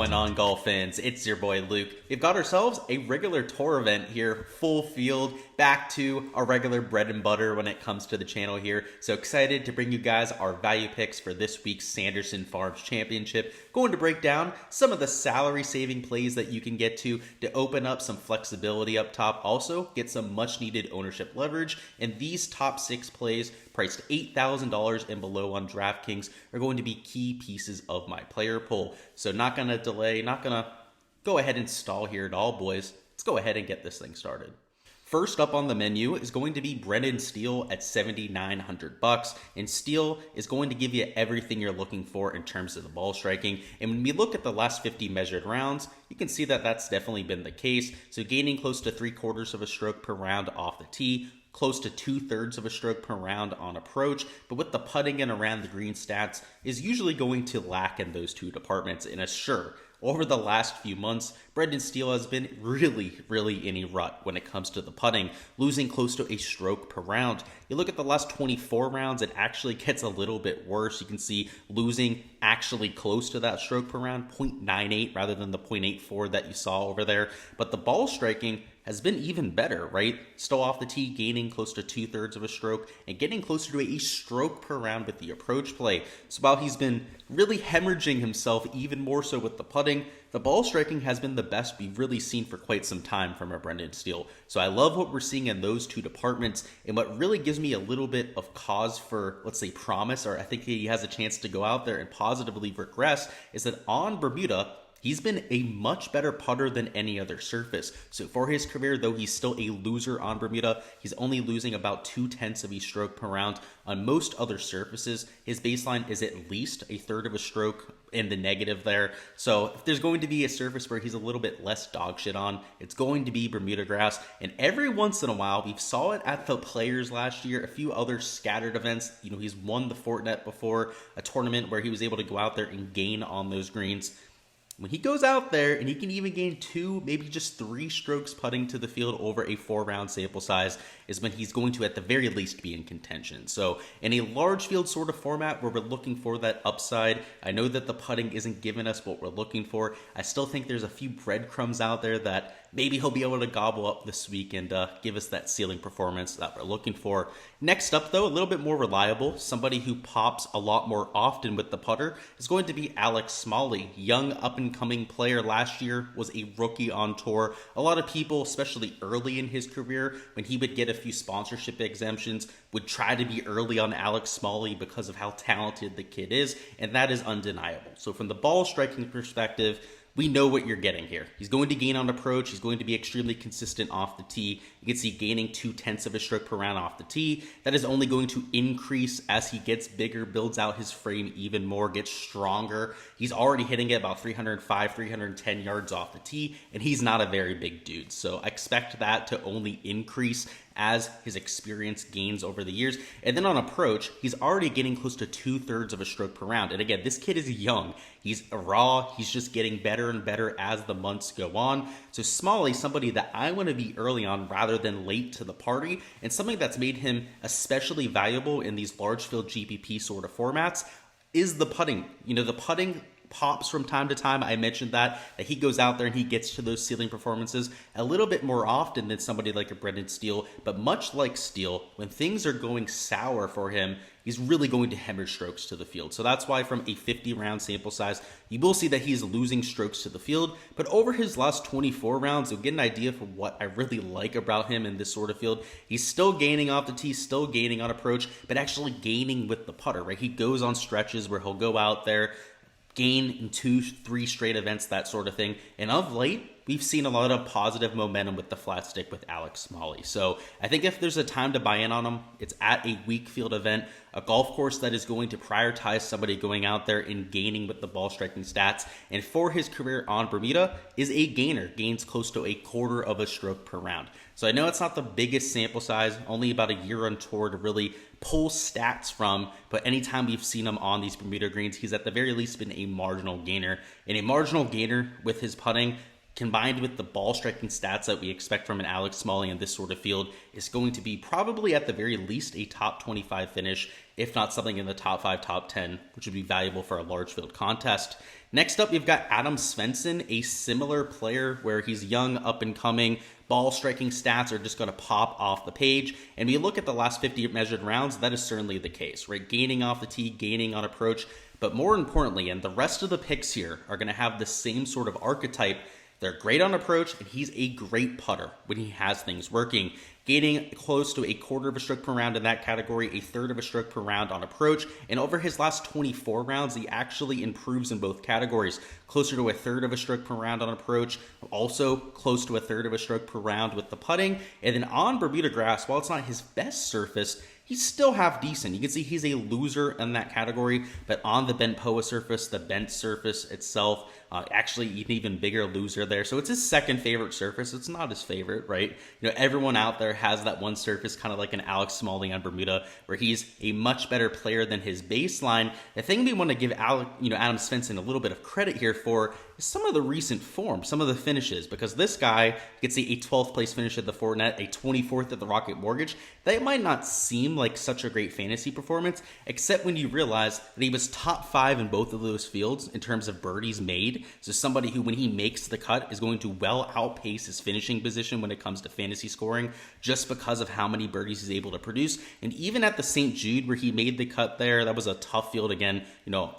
going on, golf fans? It's your boy Luke. We've got ourselves a regular tour event here, full field, back to our regular bread and butter when it comes to the channel here. So excited to bring you guys our value picks for this week's Sanderson Farms Championship. Going to break down some of the salary saving plays that you can get to open up some flexibility up top. Also, get some much needed ownership leverage. And these top 6 plays priced $8,000 and below on Draftkings are going to be key pieces of my player pool. So not going to delay, not going to go ahead and stall here at all, boys. Let's go ahead and get this thing started. First up on the menu is going to be Steele at $7,900, and Steele is going to give you everything you're looking for in terms of the ball striking. And when we look at the last 50 measured rounds, you can see that that's definitely been the case. So gaining close to 3/4 of a stroke per round off the tee, close to 2/3 of a stroke per round on approach, but with the putting and around the green stats is usually going to lack in those two departments. And sure, over the last few months, Steele has been really in a rut when it comes to the putting, losing close to a stroke per round. You look at the last 24 rounds, it actually gets a little bit worse. You can see losing actually close to that stroke per round, 0.98 rather than the 0.84 that you saw over there. But the ball striking has been even better, right? Still off the tee, gaining close to 2/3 of a stroke and getting closer to a stroke per round with the approach play. So while he's been really hemorrhaging himself even more so with the putting, the ball striking has been the best we've really seen for quite some time from our Steele. So I love what we're seeing in those two departments, and what really gives me a little bit of cause for, let's say, promise, or I think he has a chance to go out there and positively regress, is that on Bermuda, he's been a much better putter than any other surface. So for his career, though he's still a loser on Bermuda, he's only losing about 2/10 of a stroke per round. On most other surfaces, his baseline is at least 1/3 of a stroke in the negative there. So if there's going to be a surface where he's a little bit less dog shit on, it's going to be Bermuda grass. And every once in a while, we saw it at the Players last year, a few other scattered events. You know, he's won the Fortinet before, a tournament where he was able to go out there and gain on those greens. When he goes out there and he can even gain 2, maybe just 3 strokes putting to the field over a 4-round sample size is when he's going to at the very least be in contention. So in a large field sort of format where we're looking for that upside, I know that the putting isn't giving us what we're looking for. I still think there's a few breadcrumbs out there that maybe he'll be able to gobble up this week and give us that ceiling performance that we're looking for. Next up, though, a little bit more reliable, somebody who pops a lot more often with the putter is going to be Smalley. Young up-and-coming player last year, was a rookie on tour. A lot of people, especially early in his career, when he would get a few sponsorship exemptions, would try to be early on Smalley because of how talented the kid is, and that is undeniable. So from the ball striking perspective, we know what you're getting here. He's going to gain on approach. He's going to be extremely consistent off the tee. You can see gaining 2/10 of a stroke per round off the tee. That is only going to increase as he gets bigger, builds out his frame even more, gets stronger. He's already hitting it about 305, 310 yards off the tee, and he's not a very big dude. So I expect that to only increase as his experience gains over the years. And then on approach, he's already getting close to 2/3 of a stroke per round. And again, this kid is young. He's raw. He's just getting better and better as the months go on. So Smalley, somebody that I want to be early on rather than late to the party, and something that's made him especially valuable in these large field GPP sort of formats is the putting. You know, the putting pops from time to time. I mentioned that he goes out there and he gets to those ceiling performances a little bit more often than somebody like a Steele. But much like Steele, when things are going sour for him, he's really going to hemorrhage strokes to the field. So that's why from a 50-round sample size, you will see that he's losing strokes to the field. But over his last 24 rounds, you'll get an idea for what I really like about him in this sort of field. He's still gaining off the tee, still gaining on approach, but actually gaining with the putter, right? He goes on stretches where he'll go out there, gain in 2-3 straight events, that sort of thing. And of late, we've seen a lot of positive momentum with the flat stick with Smalley. So I think if there's a time to buy in on him, it's at a weak field event, a golf course that is going to prioritize somebody going out there and gaining with the ball striking stats. And for his career on Bermuda is a gainer, gains close to 1/4 of a stroke per round. So I know it's not the biggest sample size, only about a year on tour to really pull stats from, but anytime we've seen him on these Bermuda greens, he's at the very least been a marginal gainer. And a marginal gainer with his putting combined with the ball striking stats that we expect from an Alex Smalley in this sort of field, is going to be probably at the very least a top 25 finish, if not something in the top 5, top 10, which would be valuable for a large field contest. Next up, we've got Adam Svensson, a similar player where he's young, up and coming. Ball striking stats are just going to pop off the page. And we look at the last 50 measured rounds, that is certainly the case, right? Gaining off the tee, gaining on approach. But more importantly, and the rest of the picks here are going to have the same sort of archetype. They're great on approach, and he's a great putter when he has things working. Gaining close to a quarter of a stroke per round in that category, a third of a stroke per round on approach, and over his last 24 rounds, he actually improves in both categories. Closer to a third of a stroke per round on approach, also close to a third of a stroke per round with the putting, and then on Bermuda grass, while it's not his best surface, he's still half decent. You can see he's a loser in that category, but on the bent POA surface, the bent surface itself, actually an even bigger loser there. So it's his second favorite surface. It's not his favorite, right? You know, everyone out there has that one surface, kind of like an Alex Smalley on Bermuda, where he's a much better player than his baseline. The thing we want to give Adam Svensson a little bit of credit here for is some of the recent form, some of the finishes, because this guy gets a 12th place finish at the Fortinet, a 24th at the Rocket Mortgage. That might not seem like such a great fantasy performance, except when you realize that he was top 5 in both of those fields in terms of birdies made. So somebody who, when he makes the cut, is going to well outpace his finishing position when it comes to fantasy scoring, just because of how many birdies he's able to produce. And even at the St. Jude, where he made the cut there, that was a tough field again,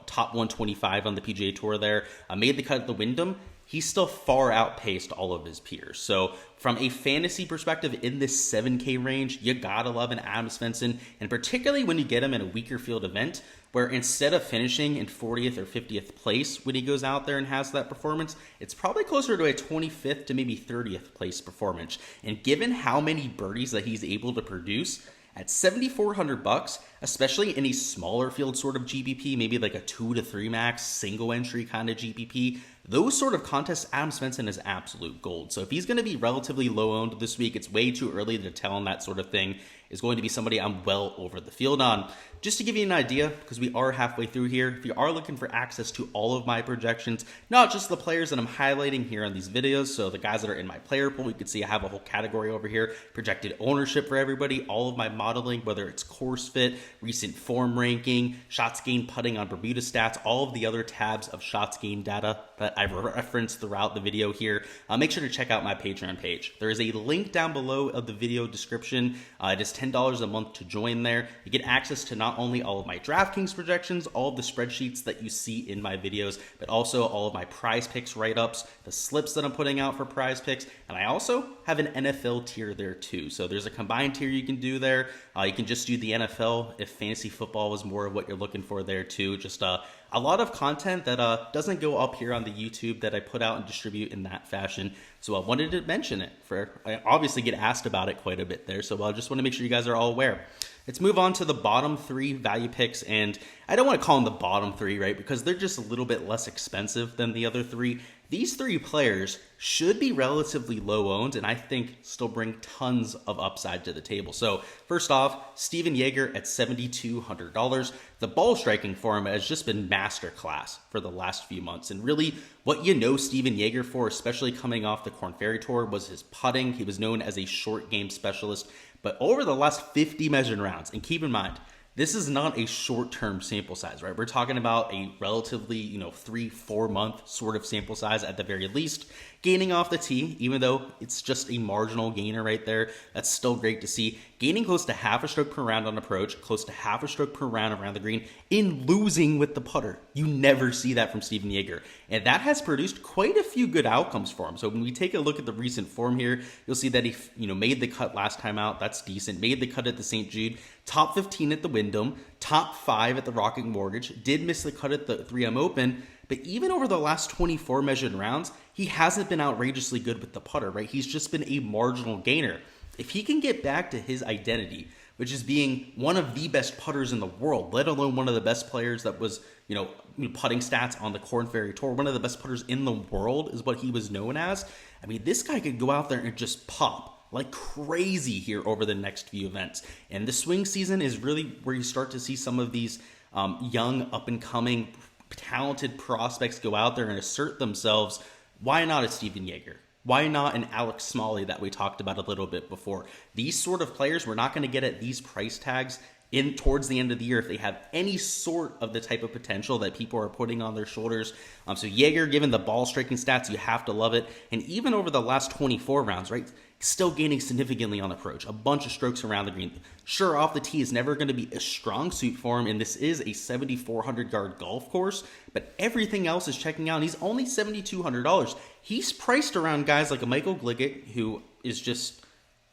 top 125 on the PGA Tour there, made the cut at the Wyndham. He still far outpaced all of his peers. So from a fantasy perspective, in this 7K range, you gotta love an Adam Svensson, and particularly when you get him in a weaker field event, where instead of finishing in 40th or 50th place when he goes out there and has that performance, it's probably closer to a 25th to maybe 30th place performance. And given how many birdies that he's able to produce, at $7,400, especially in a smaller field sort of GPP, maybe like a 2 to 3 max single entry kind of GPP, those sort of contests, Adam Svensson is absolute gold. So if he's going to be relatively low owned this week, it's way too early to tell on that sort of thing, is going to be somebody I'm well over the field on. Just to give you an idea, because we are halfway through here, if you are looking for access to all of my projections, not just the players that I'm highlighting here on these videos, so the guys that are in my player pool, you can see I have a whole category over here, projected ownership for everybody, all of my modeling, whether it's course fit, recent form ranking, shots gained putting on Bermuda stats, all of the other tabs of shots gained data that I've referenced throughout the video here. Make sure to check out my Patreon page. There is a link down below of the video description. It is $10 a month to join there. You get access to not only all of my Draftkings projections, all of the spreadsheets that you see in my videos, but also all of my prize picks write-ups, the slips that I'm putting out for prize picks, and I also have an NFL tier there too. So there's a combined tier you can do there. You can just do the NFL if fantasy football was more of what you're looking for there too. Just a lot of content that doesn't go up here on the YouTube that I put out and distribute in that fashion. So I wanted to mention it. I obviously get asked about it quite a bit there, so I just want to make sure you guys are all aware. Let's move on to the bottom 3 value picks, and I don't want to call them the bottom 3, right, because they're just a little bit less expensive than the other 3. These 3 players should be relatively low owned, and I think still bring tons of upside to the table. So first off, Stephan Jaeger at $7,200. The ball striking for him has just been masterclass for the last few months, and really what you know Stephan Jaeger for, especially coming off the Korn Ferry Tour, was his putting. He was known as a short game specialist, but over the last 50 measured rounds, and keep in mind, this is not a short-term sample size, right? We're talking about a relatively, 3-4 month sort of sample size at the very least. Gaining off the tee, even though it's just a marginal gainer right there, that's still great to see. Gaining close to half a stroke per round on approach, close to half a stroke per round around the green, in losing with the putter. You never see that from Stephan Jaeger. And that has produced quite a few good outcomes for him. So when we take a look at the recent form here, you'll see that he made the cut last time out. That's decent. Made the cut at the St. Jude. Top 15 at the Wyndham. Top 5 at the Rocket Mortgage. Did miss the cut at the 3M Open. But even over the last 24 measured rounds, he hasn't been outrageously good with the putter, right? He's just been a marginal gainer. If he can get back to his identity, which is being one of the best putters in the world, let alone one of the best players that was, putting stats on the Korn Ferry Tour, one of the best putters in the world is what he was known as. I mean, this guy could go out there and just pop like crazy here over the next few events. And the swing season is really where you start to see some of these young, up-and-coming, talented prospects go out there and assert themselves why not a Stephan Jaeger? Why not an Alex Smalley that we talked about a little bit before? These sort of players we're not going to get at these price tags in towards the end of the year if they have any sort of the type of potential that people are putting on their shoulders. So Jaeger, given the ball striking stats, you have to love it. And even over the last 24 rounds, right, still gaining significantly on approach. A bunch of strokes around the green. Sure, off the tee is never going to be a strong suit for him, and this is a 7,400-yard golf course, but everything else is checking out, and he's only $7,200. He's priced around guys like a Michael Gligic, who is just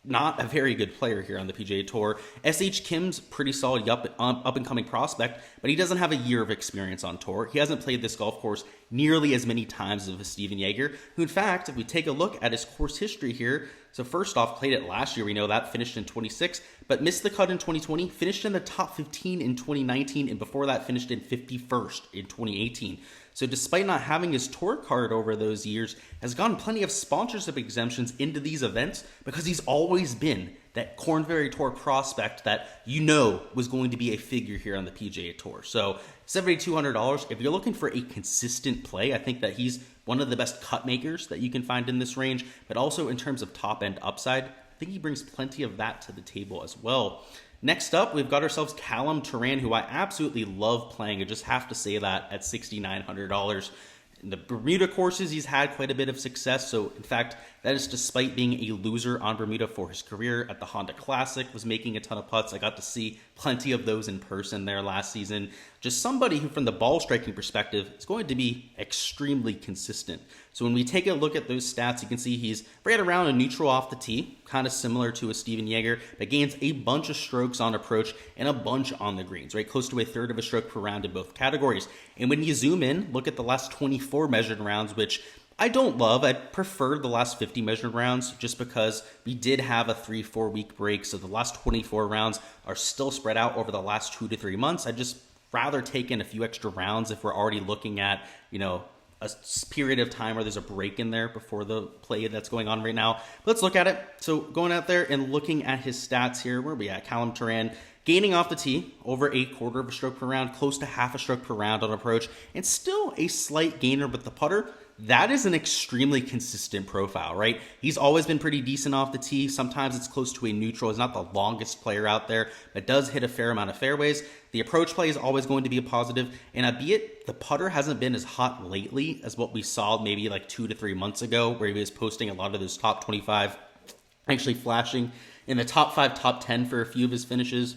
not a very good player here on the PGA Tour. S.H. Kim's pretty solid up-and-coming prospect, but he doesn't have a year of experience on tour. He hasn't played this golf course nearly as many times as Stephan Jaeger, who in fact, if we take a look at his course history here, so first off, played it last year, we know that, finished in 26, but missed the cut in 2020, finished in the top 15 in 2019, and before that finished in 51st in 2018. So despite not having his tour card over those years, has gotten plenty of sponsorship exemptions into these events because he's always been that Korn Ferry Tour prospect that you know was going to be a figure here on the PGA Tour. So $7,200, if you're looking for a consistent play, I think that he's one of the best cut makers that you can find in this range, but also in terms of top end upside, I think he brings plenty of that to the table as well. Next up, we've got ourselves Callum Tarren, who I absolutely love playing. I just have to say that at $6,900. In the Bermuda courses, he's had quite a bit of success. So, in fact, that is despite being a loser on Bermuda for his career. At the Honda Classic, was making a ton of putts. I got to see plenty of those in person there last season. Just somebody who, from the ball striking perspective, is going to be extremely consistent. So when we take a look at those stats, you can see he's right around a neutral off the tee, kind of similar to a Stephan Jaeger, but gains a bunch of strokes on approach and a bunch on the greens, right? Close to a third of a stroke per round in both categories. And when you zoom in, look at the last 24 measured rounds, which I don't love. I prefer the last 50 measured rounds just because we did have a 3-4 week break. So the last 24 rounds are still spread out over the last 2 to 3 months. I'd just rather take in a few extra rounds if we're already looking at, a period of time where there's a break in there before the play that's going on right now. But let's look at it. So going out there and looking at his stats here, where are we at? Callum Tarren, gaining off the tee, over a quarter of a stroke per round, close to half a stroke per round on approach, and still a slight gainer with the putter. That is an extremely consistent profile, right? He's always been pretty decent off the tee. Sometimes it's close to a neutral. He's not the longest player out there, but does hit a fair amount of fairways. The approach play is always going to be a positive, and albeit the putter hasn't been as hot lately as what we saw maybe like 2 to 3 months ago, where he was posting a lot of those top 25, actually flashing in the top 5, top 10 for a few of his finishes.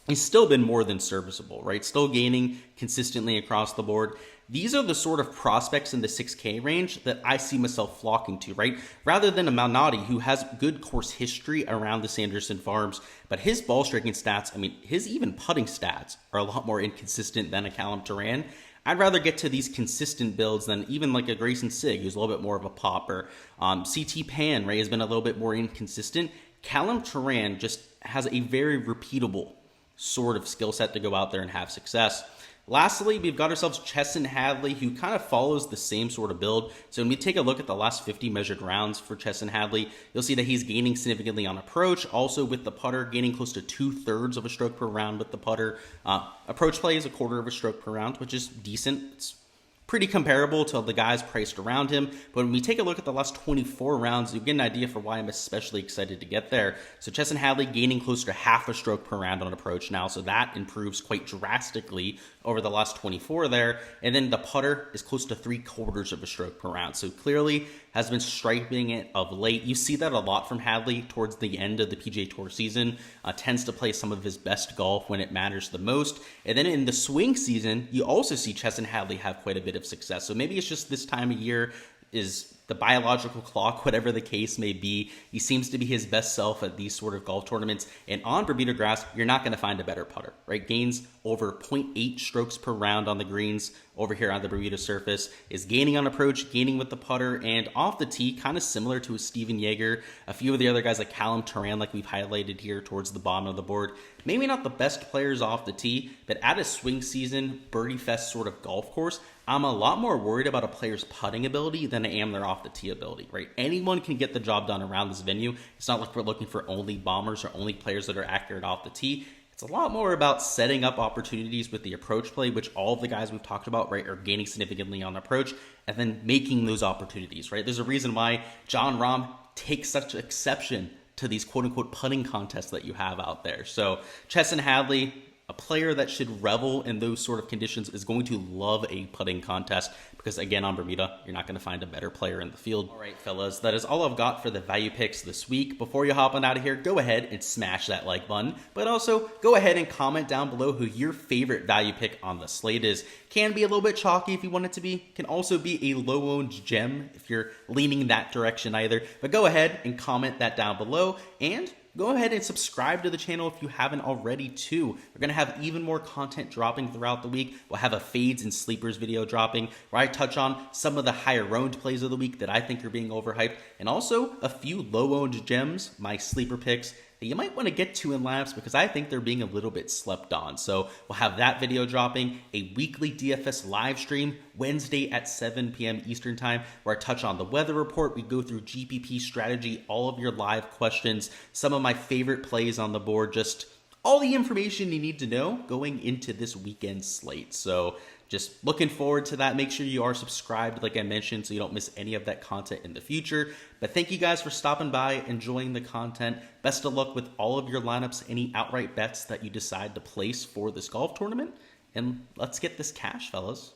He's still been more than serviceable, right? Still gaining consistently across the board. These are the sort of prospects in the 6K range that I see myself flocking to, right? Rather than a Malnati who has good course history around the Sanderson Farms, but his ball striking stats, his even putting stats are a lot more inconsistent than a Callum Tarren. I'd rather get to these consistent builds than even like a Grayson Sigg, who's a little bit more of a popper. CT Pan, right, has been a little bit more inconsistent. Callum Tarren just has a very repeatable sort of skill set to go out there and have success. Lastly, we've got ourselves Chesson Hadley, who kind of follows the same sort of build. So when we take a look at the last 50 measured rounds for Chesson Hadley, you'll see that he's gaining significantly on approach. Also with the putter, gaining close to 2/3 of a stroke per round with the putter. Approach play is a quarter of a stroke per round, which is decent. It's pretty comparable to the guys priced around him. But when we take a look at the last 24 rounds, you get an idea for why I'm especially excited to get there. So Chesson Hadley gaining close to half a stroke per round on approach now. So that improves quite drastically over the last 24 there. And then the putter is close to 3/4 of a stroke per round. So clearly has been striping it of late. You see that a lot from Hadley towards the end of the PGA Tour season. Tends to play some of his best golf when it matters the most. And then in the swing season, you also see Chesson Hadley have quite a bit of success. So maybe it's just this time of year is the biological clock, whatever the case may be. He seems to be his best self at these sort of golf tournaments. And on Bermuda grass, you're not going to find a better putter, right? Gains over 0.8 strokes per round on the greens over here on the Bermuda surface, is gaining on approach, gaining with the putter, and off the tee, kind of similar to a Stephan Jaeger. A few of the other guys like Callum Tarren, like we've highlighted here towards the bottom of the board. Maybe not the best players off the tee, but at a swing season, birdie fest sort of golf course, I'm a lot more worried about a player's putting ability than I am their off the tee ability, right? Anyone can get the job done around this venue. It's not like we're looking for only bombers or only players that are accurate off the tee. It's It's a lot more about setting up opportunities with the approach play, which all of the guys we've talked about, right, are gaining significantly on approach, and then making those opportunities, right? There's a reason why Jon Rahm takes such exception to these quote-unquote putting contests that you have out there. So Chesson Hadley, a player that should revel in those sort of conditions, is going to love a putting contest because, again, on Bermuda, you're not going to find a better player in the field. All right, fellas, that is all I've got for the value picks this week. Before you hop on out of here, go ahead and smash that like button, but also go ahead and comment down below who your favorite value pick on the slate is. Can be a little bit chalky if you want it to be. Can also be a low-owned gem if you're leaning that direction either. But go ahead and comment that down below, and go ahead and subscribe to the channel if you haven't already too. We're going to have even more content dropping throughout the week. We'll have a fades and sleepers video dropping where I touch on some of the higher owned plays of the week that I think are being overhyped, and also a few low owned gems, my sleeper picks, that you might want to get to in labs because I think they're being a little bit slept on. So we'll have that video dropping, a weekly DFS live stream Wednesday at 7 p.m. Eastern time, where I touch on the weather report. We go through GPP strategy, all of your live questions, some of my favorite plays on the board, just all the information you need to know going into this weekend slate. So just looking forward to that. Make sure you are subscribed, like I mentioned, so you don't miss any of that content in the future. But thank you guys for stopping by, enjoying the content. Best of luck with all of your lineups, any outright bets that you decide to place for this golf tournament. And let's get this cash, fellas.